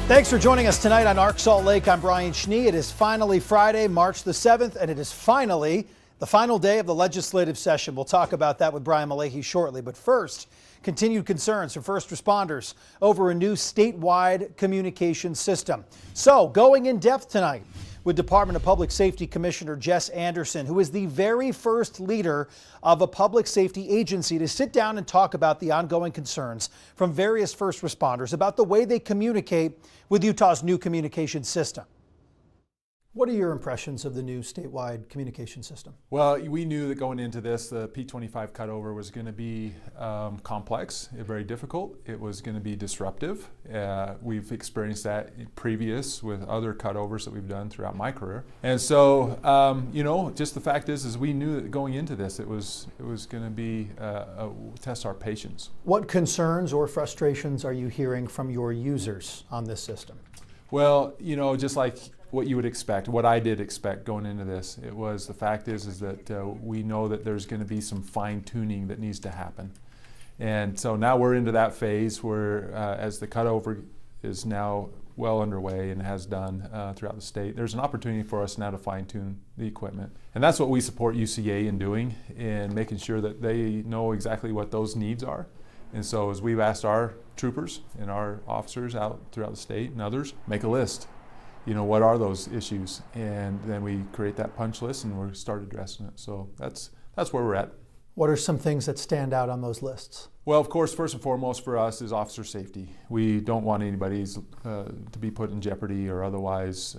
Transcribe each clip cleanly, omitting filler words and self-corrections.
Thanks for joining us tonight on Arc Salt Lake. I'm Brian Schnee. It is finally Friday, March the 7th, and it is finally the final day of the legislative session. We'll talk about that with Brian Malahy shortly. But first, continued concerns from first responders over a new statewide communication system. So, going in depth tonight with Department of Public Safety Commissioner Jess Anderson, who is the very first leader of a public safety agency to sit down and talk about the ongoing concerns from various first responders about the way they communicate with Utah's new communication system. What are your impressions of the new statewide communication system? Well, we knew that going into this, the P25 cutover was going to be complex, very difficult. It was going to be disruptive. We've experienced that previous with other cutovers that we've done throughout my career. And so, you know, just the fact is we knew that going into this, it was going to be test our patience. What concerns or frustrations are you hearing from your users on this system? Well, you know, just like what you would expect, what I did expect going into this, it was the fact is that we know that there's going to be some fine tuning that needs to happen. And so now we're into that phase where as the cutover is now well underway and has done throughout the state, there's an opportunity for us now to fine tune the equipment. And that's what we support UCA in doing, in making sure that they know exactly what those needs are. And so as we've asked our troopers and our officers out throughout the state and others, make a list. You know, what are those issues? And then we create that punch list and we start addressing it. So that's where we're at. What are some things that stand out on those lists? Well, of course, first and foremost for us is officer safety. We don't want anybody to be put in jeopardy or otherwise,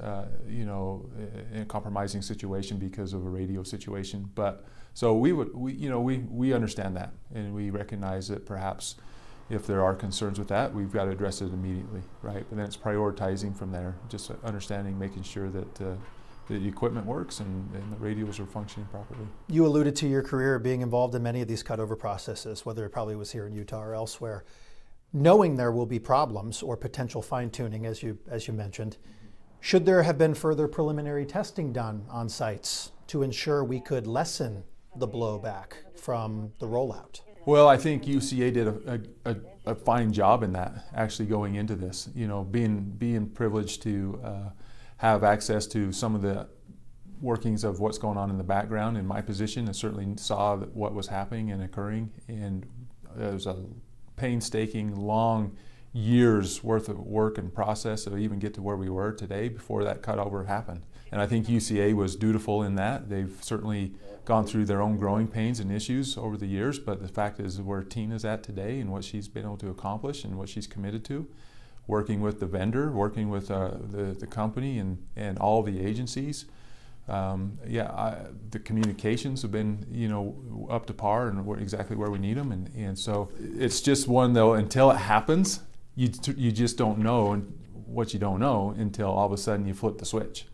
you know, in a compromising situation because of a radio situation. But so we understand that, and we recognize that perhaps if there are concerns with that, we've got to address it immediately, right? But then it's prioritizing from there, just understanding, making sure that the equipment works and the radios are functioning properly. You alluded to your career being involved in many of these cutover processes, whether it probably was here in Utah or elsewhere. Knowing there will be problems or potential fine-tuning, as you mentioned, should there have been further preliminary testing done on sites to ensure we could lessen the blowback from the rollout? Well, I think UCA did a fine job in that, actually going into this. You know, being privileged to have access to some of the workings of what's going on in the background in my position, and certainly saw what was happening and occurring. And there's a painstaking, long years worth of work and process to even get to where we were today before that cutover happened. And I think UCA was dutiful in that. They've certainly gone through their own growing pains and issues over the years, but the fact is where Tina's at today and what she's been able to accomplish and what she's committed to, working with the vendor, working with the company and all the agencies. The communications have been, you know, up to par and we're exactly where we need them. And so it's just one, though, until it happens, you just don't know what you don't know until all of a sudden you flip the switch.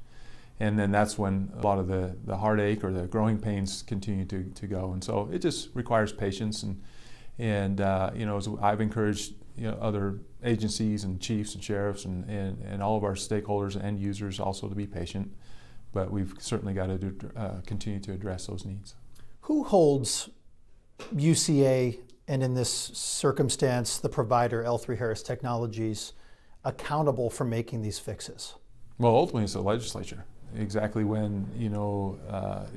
And then that's when a lot of the heartache or the growing pains continue to go. And so it just requires patience. And you know, as I've encouraged, you know, other agencies and chiefs and sheriffs and all of our stakeholders and users also to be patient. But we've certainly got to continue to address those needs. Who holds UCA, and in this circumstance, the provider L3 Harris Technologies, accountable for making these fixes? Well, ultimately it's the legislature. Exactly when, you know,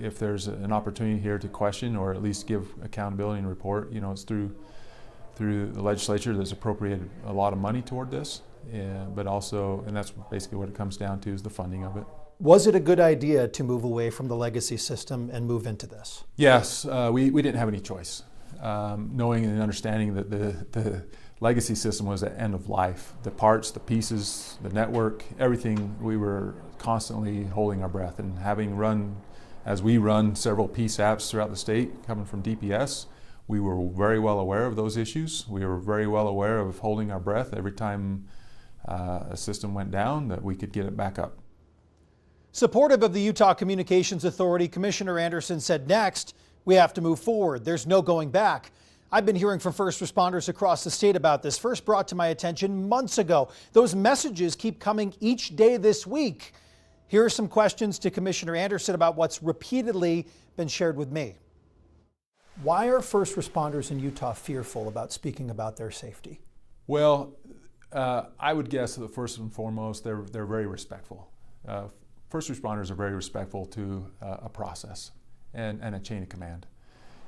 if there's an opportunity here to question or at least give accountability and report, you know, it's through the legislature that's appropriated a lot of money toward this, but also, and that's basically what it comes down to, is the funding of it. Was it a good idea to move away from the legacy system and move into this? Yes, we didn't have any choice. Knowing and understanding that the legacy system was at end of life. The parts, the pieces, the network, everything, we were constantly holding our breath. And having run, as we run several PSAPs throughout the state, coming from DPS, we were very well aware of those issues. We were very well aware of holding our breath every time a system went down, that we could get it back up. Supportive of the Utah Communications Authority, Commissioner Anderson said next, we have to move forward. There's no going back. I've been hearing from first responders across the state about this, first brought to my attention months ago. Those messages keep coming each day this week. Here are some questions to Commissioner Anderson about what's repeatedly been shared with me. Why are first responders in Utah fearful about speaking about their safety? Well, I would guess that first and foremost, they're very respectful. First responders are very respectful to a process and a chain of command.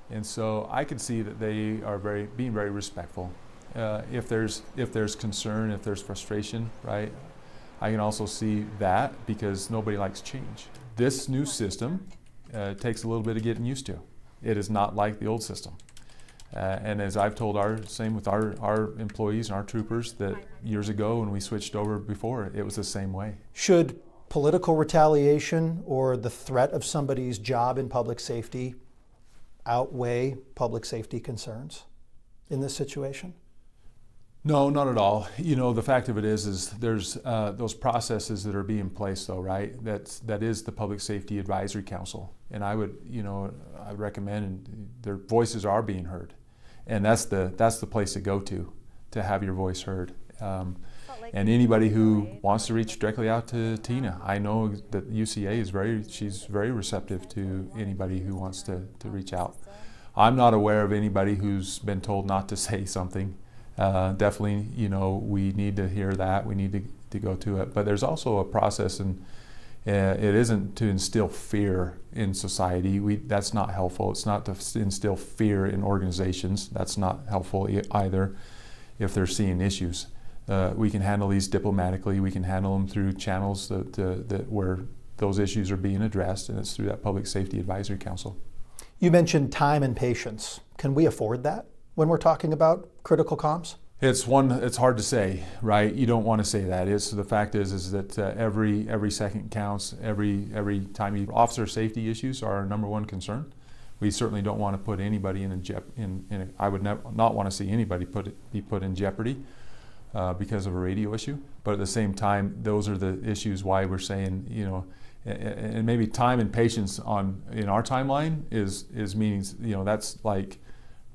And so I can see that they are being very respectful. If there's concern, if there's frustration, right? I can also see that because nobody likes change. This new system takes a little bit of getting used to. It is not like the old system. And as I've told same with our employees and our troopers, that years ago when we switched over before, it was the same way. Should political retaliation or the threat of somebody's job in public safety outweigh public safety concerns in this situation? No, not at all. You know, the fact of it is there's those processes that are being placed, though, right? That is the Public Safety Advisory Council, and I would recommend their voices are being heard, and that's the place to go to have your voice heard. And anybody who wants to reach directly out to Tina, I know that UCA she's very receptive to anybody who wants to reach out. I'm not aware of anybody who's been told not to say something. Definitely, we need to hear that. We need to go to it. But there's also a process, and it isn't to instill fear in society. That's not helpful. It's not to instill fear in organizations. That's not helpful either if they're seeing issues. We can handle these diplomatically. We can handle them through channels that where those issues are being addressed, and it's through that Public Safety Advisory Council. You mentioned time and patience. Can we afford that when we're talking about critical comms? It's hard to say, right? You don't want to say that. The fact is that every second counts. Every time officer safety issues are our number one concern. We certainly don't want to put anybody I would not want to see anybody be put in jeopardy because of a radio issue. But at the same time, those are the issues why we're saying, and maybe time and patience in our timeline is meaning,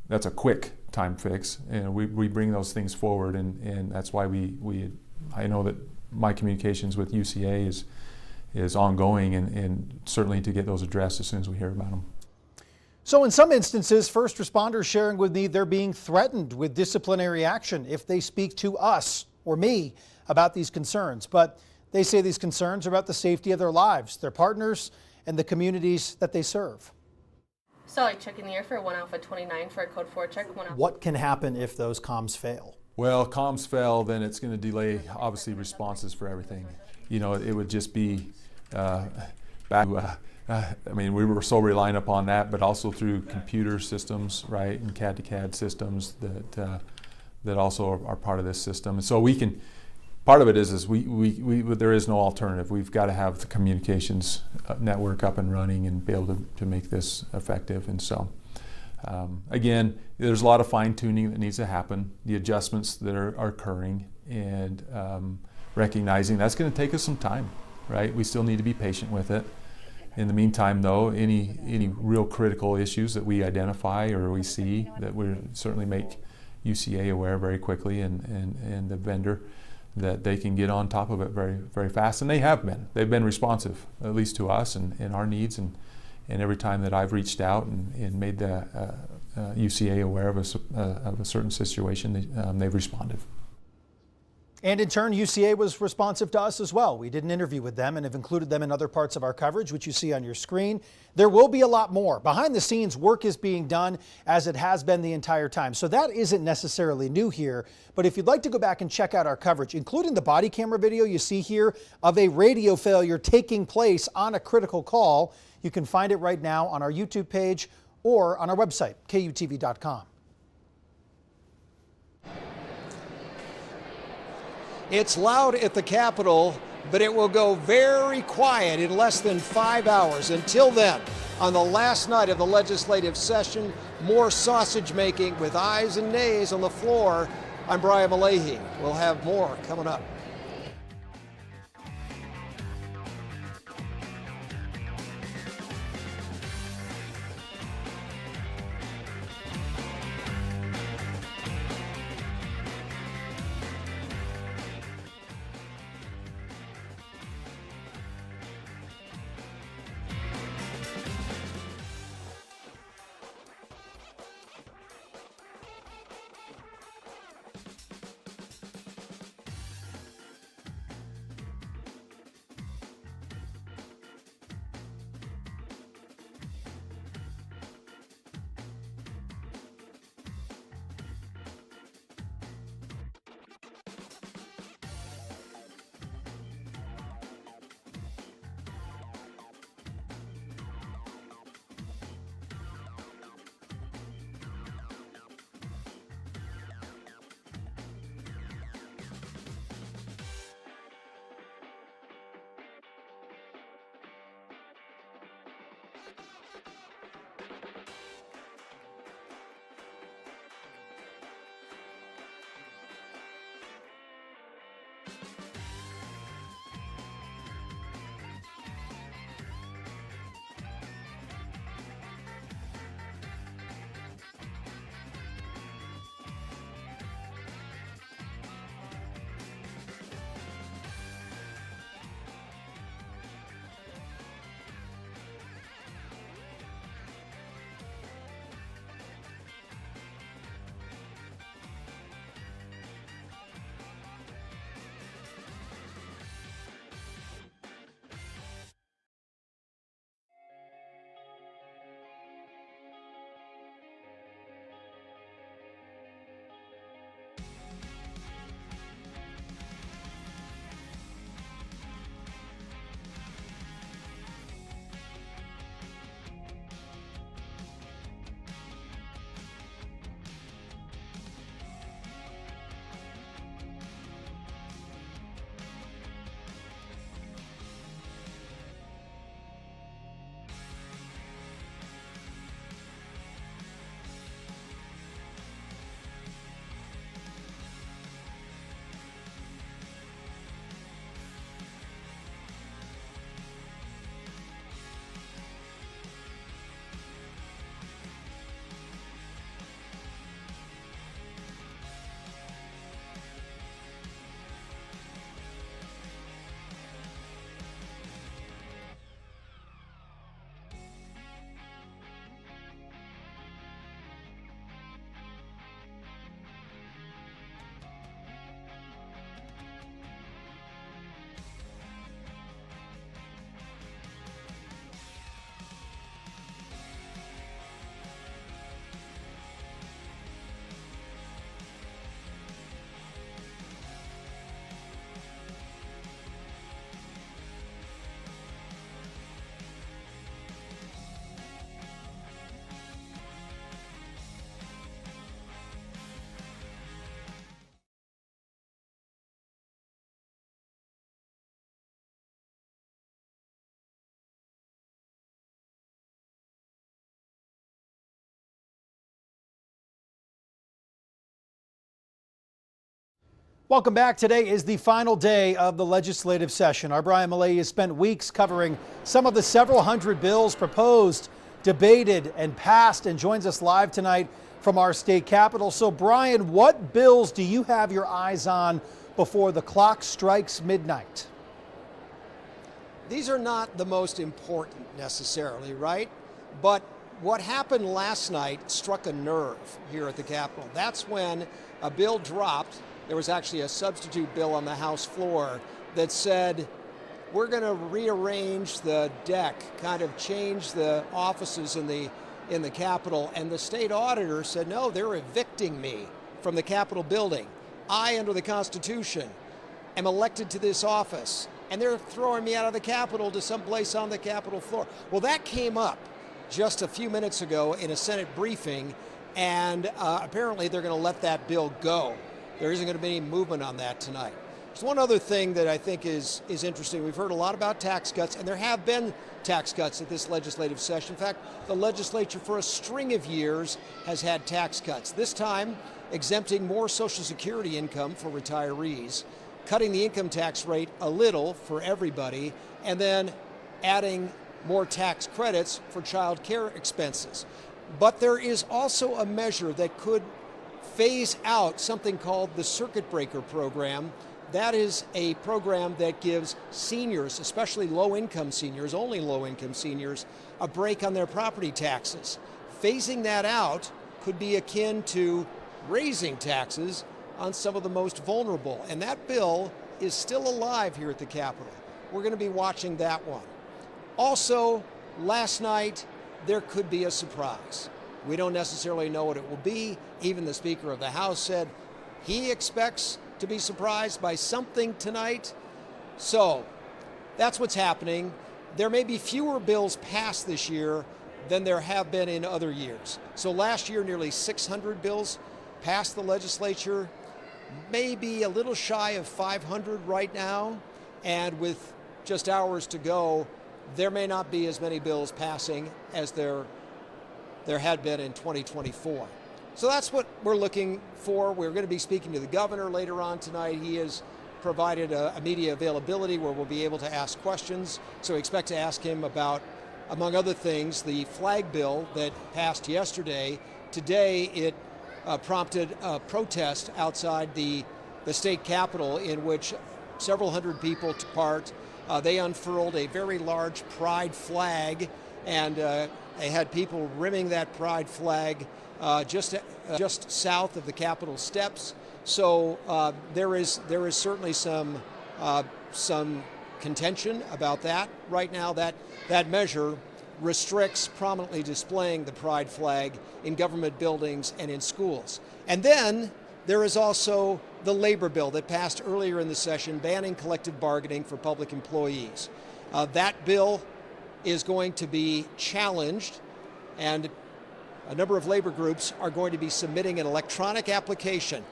that's a quick time fix, and we bring those things forward, and that's why I know that my communications with UCA is ongoing, and certainly to get those addressed as soon as we hear about them. So in some instances, first responders sharing with me they're being threatened with disciplinary action if they speak to us or me about these concerns. But they say these concerns are about the safety of their lives, their partners, and the communities that they serve. So check in the air for 1 Alpha 29 for a code 4 check. What can happen if those comms fail? Well, comms fail, then it's going to delay, obviously, responses for everything. It would just be back. We were so reliant upon that, but also through computer systems, right, and CAD to CAD systems that also are part of this system. And so we can. Part of it is there is no alternative. We've got to have the communications network up and running and be able to make this effective. And so, again, there's a lot of fine tuning that needs to happen, the adjustments that are occurring, and recognizing that's going to take us some time, right? We still need to be patient with it. In the meantime, though, any real critical issues that we identify or we see, that we certainly make UCA aware very quickly, and the vendor, that they can get on top of it very, very fast. And they have been. They've been responsive, at least to us and our needs. And every time that I've reached out and made the UCA aware of a certain situation, they've responded. And in turn, UCA was responsive to us as well. We did an interview with them and have included them in other parts of our coverage, which you see on your screen. There will be a lot more. Behind the scenes, work is being done as it has been the entire time. So that isn't necessarily new here. But if you'd like to go back and check out our coverage, including the body camera video you see here of a radio failure taking place on a critical call, you can find it right now on our YouTube page or on our website, KUTV.com. It's loud at the Capitol, but it will go very quiet in less than 5 hours. Until then, on the last night of the legislative session, more sausage making with ayes and nays on the floor. I'm Brian Malahi. We'll have more coming up. Welcome back. Today is the final day of the legislative session. Our Brian Millay has spent weeks covering some of the several hundred bills proposed, debated, and passed, and joins us live tonight from our state capitol. So, Brian, what bills do you have your eyes on before the clock strikes midnight? These are not the most important necessarily, right? But what happened last night struck a nerve here at the Capitol. That's when a bill dropped. There was actually a substitute bill on the House floor that said, we're going to rearrange the deck, kind of change the offices in the Capitol. And the state auditor said, no, they're evicting me from the Capitol building. I, under the Constitution, am elected to this office, and they're throwing me out of the Capitol to someplace on the Capitol floor. Well, that came up just a few minutes ago in a Senate briefing, and apparently they're going to let that bill go. There isn't going to be any movement on that tonight. There's one other thing that I think is interesting. We've heard a lot about tax cuts, and there have been tax cuts at this legislative session. In fact, the legislature for a string of years has had tax cuts. This time, exempting more Social Security income for retirees, cutting the income tax rate a little for everybody, and then adding more tax credits for child care expenses. But there is also a measure that could phase out something called the Circuit Breaker program. That is a program that gives seniors, especially low-income seniors, only low-income seniors, a break on their property taxes. Phasing that out could be akin to raising taxes on some of the most vulnerable. And that bill is still alive here at the Capitol. We're going to be watching that one. Also, last night, there could be a surprise. We don't necessarily know what it will be. Even the Speaker of the House said he expects to be surprised by something tonight. So that's what's happening. There may be fewer bills passed this year than there have been in other years. So last year, nearly 600 bills passed the legislature, maybe a little shy of 500 right now. And with just hours to go, there may not be as many bills passing as there had been in 2024. So that's what we're looking for. We're going to be speaking to the governor later on tonight. He has provided a media availability where we'll be able to ask questions. So we expect to ask him about, among other things, the flag bill that passed yesterday. Today it prompted a protest outside the state capitol in which several hundred people took part. They unfurled a very large pride flag, and they had people rimming that pride flag just south of the Capitol steps. So there is certainly some contention about that right now. That measure restricts prominently displaying the pride flag in government buildings and in schools. And then there is also the labor bill that passed earlier in the session, banning collective bargaining for public employees. That bill is going to be challenged, and a number of labor groups are going to be submitting an electronic application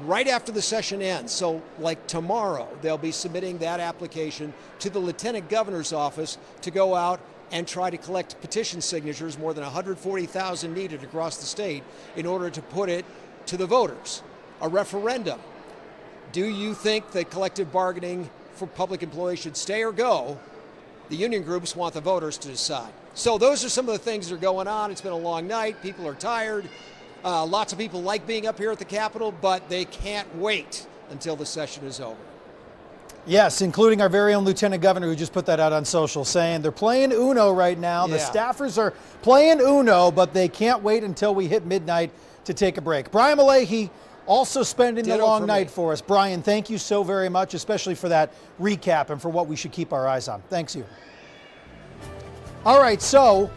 right after the session ends. So like tomorrow, they'll be submitting that application to the Lieutenant Governor's office to go out and try to collect petition signatures, more than 140,000 needed across the state, in order to put it to the voters. A referendum. Do you think that collective bargaining for public employees should stay or go? The union groups want the voters to decide. So those are some of the things that are going on. It's been a long night. People are tired. Lots of people like being up here at the Capitol, but they can't wait until the session is over. Yes, including our very own Lieutenant Governor, who just put that out on social, saying they're playing Uno right now. Yeah. The staffers are playing Uno, but they can't wait until we hit midnight to take a break. Brian Millay also spending the long night for us. Brian, thank you so very much, especially for that recap and for what we should keep our eyes on. Thanks you. All right, so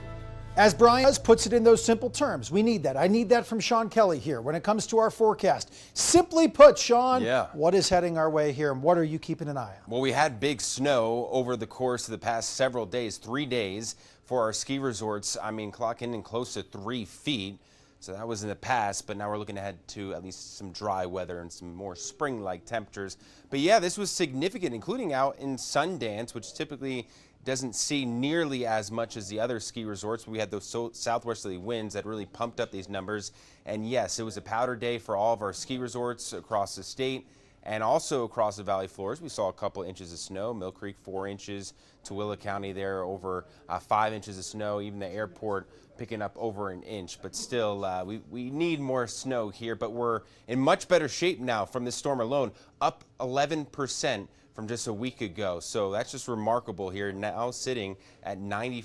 as Brian puts it in those simple terms, we need that. I need that from Sean Kelly here when it comes to our forecast. Simply put, Sean, what is heading our way here and what are you keeping an eye on? Well, we had big snow over the course of the past several days, 3 days for our ski resorts. I mean, clocking in close to 3 feet. So that was in the past, but now we're looking ahead to at least some dry weather and some more spring-like temperatures. But yeah, this was significant, including out in Sundance, which typically doesn't see nearly as much as the other ski resorts. We had those southwesterly winds that really pumped up these numbers. And yes, it was a powder day for all of our ski resorts across the state. And also across the valley floors, we saw a couple inches of snow. Mill Creek 4 inches, Tooele County there over 5 inches of snow. Even the airport picking up over an inch. But still, we need more snow here. But we're in much better shape now from this storm alone, up 11% from just a week ago. So that's just remarkable here. Now sitting at 95%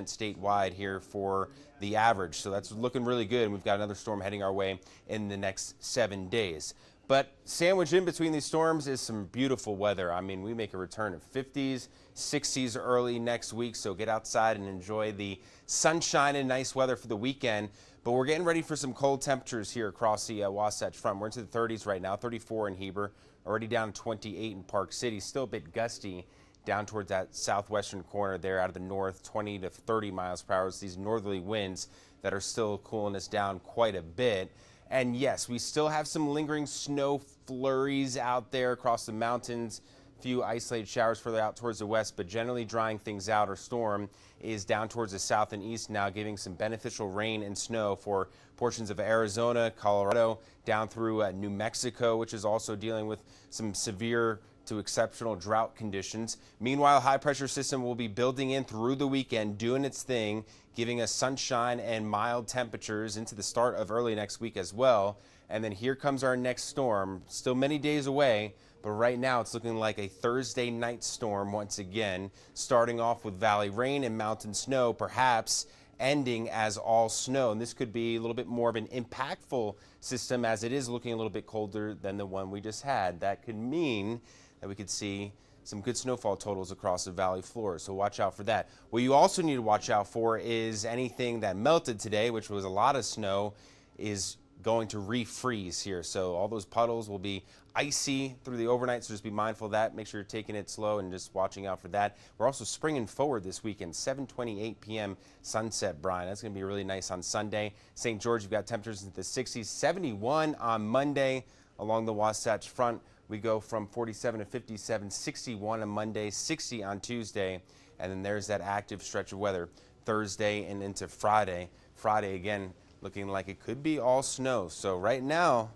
statewide here for the average. So that's looking really good. And we've got another storm heading our way in the next 7 days. But sandwiched in between these storms is some beautiful weather. I mean, we make a return of 50s, 60s early next week, so get outside and enjoy the sunshine and nice weather for the weekend. But we're getting ready for some cold temperatures here across the Wasatch Front. We're into the 30s right now, 34 in Heber, already down to 28 in Park City. Still a bit gusty down towards that southwestern corner there out of the north, 20 to 30 miles per hour. It's these northerly winds that are still cooling us down quite a bit. And yes, we still have some lingering snow flurries out there across the mountains, a few isolated showers further out towards the west, but generally drying things out. Our storm is down towards the south and east now, giving some beneficial rain and snow for portions of Arizona, Colorado, down through New Mexico, which is also dealing with some severe to exceptional drought conditions. Meanwhile, high pressure system will be building in through the weekend, doing its thing, giving us sunshine and mild temperatures into the start of early next week as well. And then here comes our next storm, still many days away, but right now it's looking like a Thursday night storm once again, starting off with valley rain and mountain snow, perhaps ending as all snow. And this could be a little bit more of an impactful system as it is looking a little bit colder than the one we just had. That could mean that we could see some good snowfall totals across the valley floor, so watch out for that. What you also need to watch out for is anything that melted today, which was a lot of snow, is going to refreeze here. So all those puddles will be icy through the overnight, so just be mindful of that. Make sure you're taking it slow and just watching out for that. We're also springing forward this weekend, 7:28 p.m. sunset, Brian. That's going to be really nice on Sunday. St. George, you've got temperatures in the 60s, 71 on Monday along the Wasatch Front. We go from 47 to 57, 61 on Monday, 60 on Tuesday, and then there's that active stretch of weather Thursday and into Friday. Friday again looking like it could be all snow. So right now,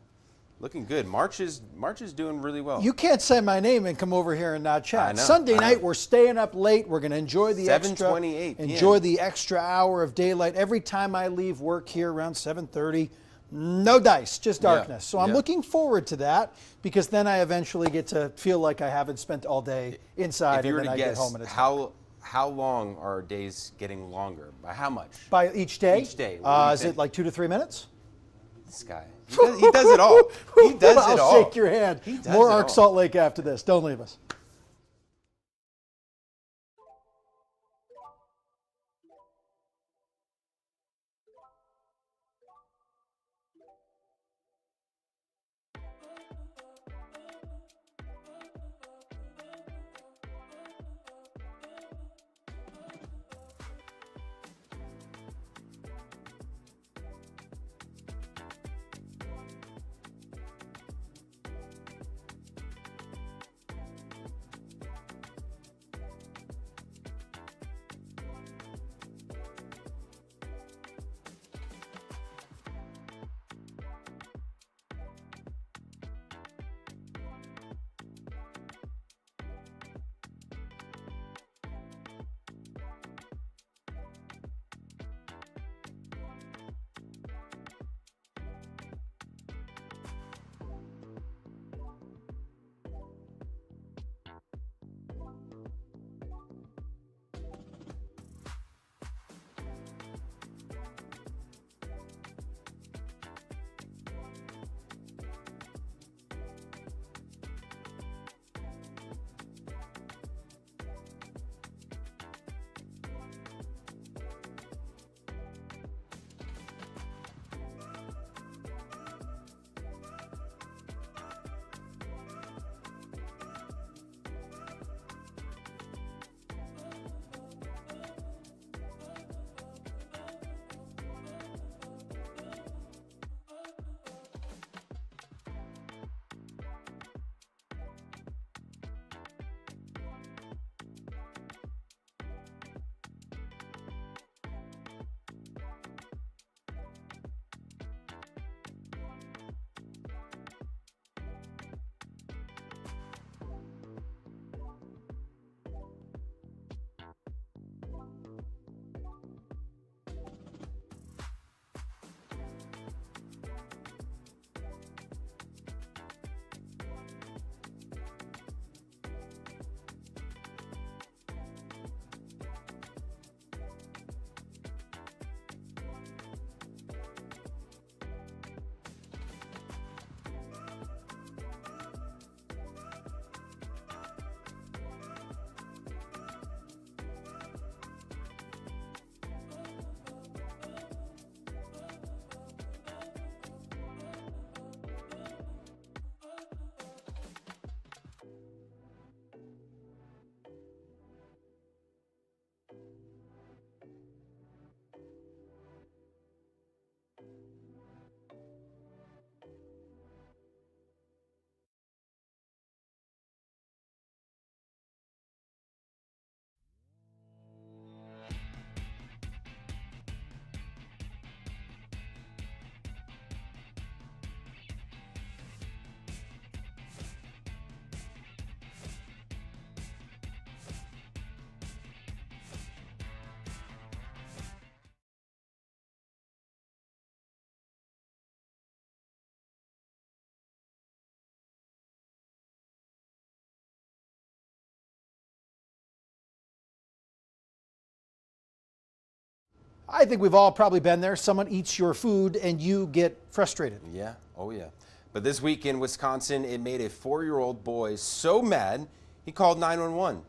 looking good. March is doing really well. You can't say my name and come over here and not chat. I know, Sunday night, we're staying up late. We're going to enjoy the extra hour of daylight. Every time I leave work here around 7:30, no dice, just darkness. So I'm looking forward to that because then I eventually get to feel like I haven't spent all day inside and then I get home and it's how long are days getting longer? By how much? by each day? Each day. Is it like 2 to 3 minutes? This guy. He does it all. He does it all. I'll shake your hand. More Arc Salt Lake after this. Don't leave us. I think we've all probably been there. Someone eats your food and you get frustrated. Yeah, oh yeah. But this week in Wisconsin, it made a 4-year-old boy so mad, he called 911.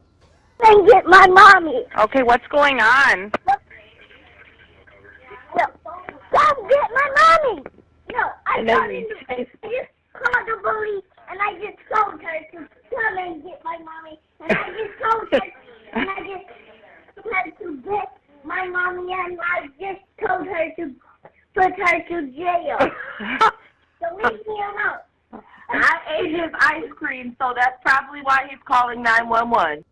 And get my mommy. Okay, what's going on? No, come get my mommy. No, I got in the I just called the bully, and I just told her to come and get my mommy. And I just told her, and I just told her to get my mommy, and I just told her to put her to jail. So leave me alone. I ate his ice cream, so that's probably why he's calling 911.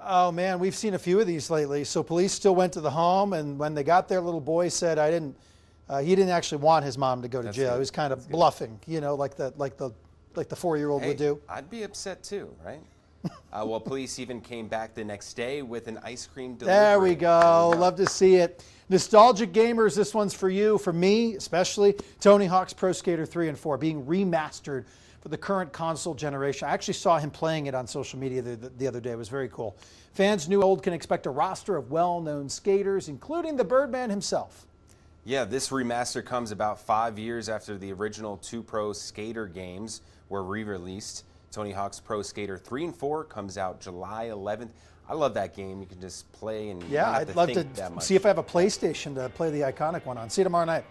Oh man, we've seen a few of these lately. So police still went to the home, and when they got there, little boy said, he didn't actually want his mom to go to That's jail. good. He was kind of bluffing, you know, like the 4-year-old would do. I'd be upset too, right? Well, police even came back the next day with an ice cream delivery. There we go. Love to see it. Nostalgic gamers, this one's for you, for me especially. Tony Hawk's Pro Skater 3 and 4 being remastered for the current console generation. I actually saw him playing it on social media the other day. It was very cool. Fans new and old can expect a roster of well-known skaters, including the Birdman himself. Yeah, this remaster comes about 5 years after the original 2 Pro Skater games were re-released. Tony Hawk's Pro Skater 3 and 4 comes out July 11th. I love that game. You can just play and Yeah, not have I'd to love think that to much. see if I have a PlayStation to play the iconic one on. See you tomorrow night.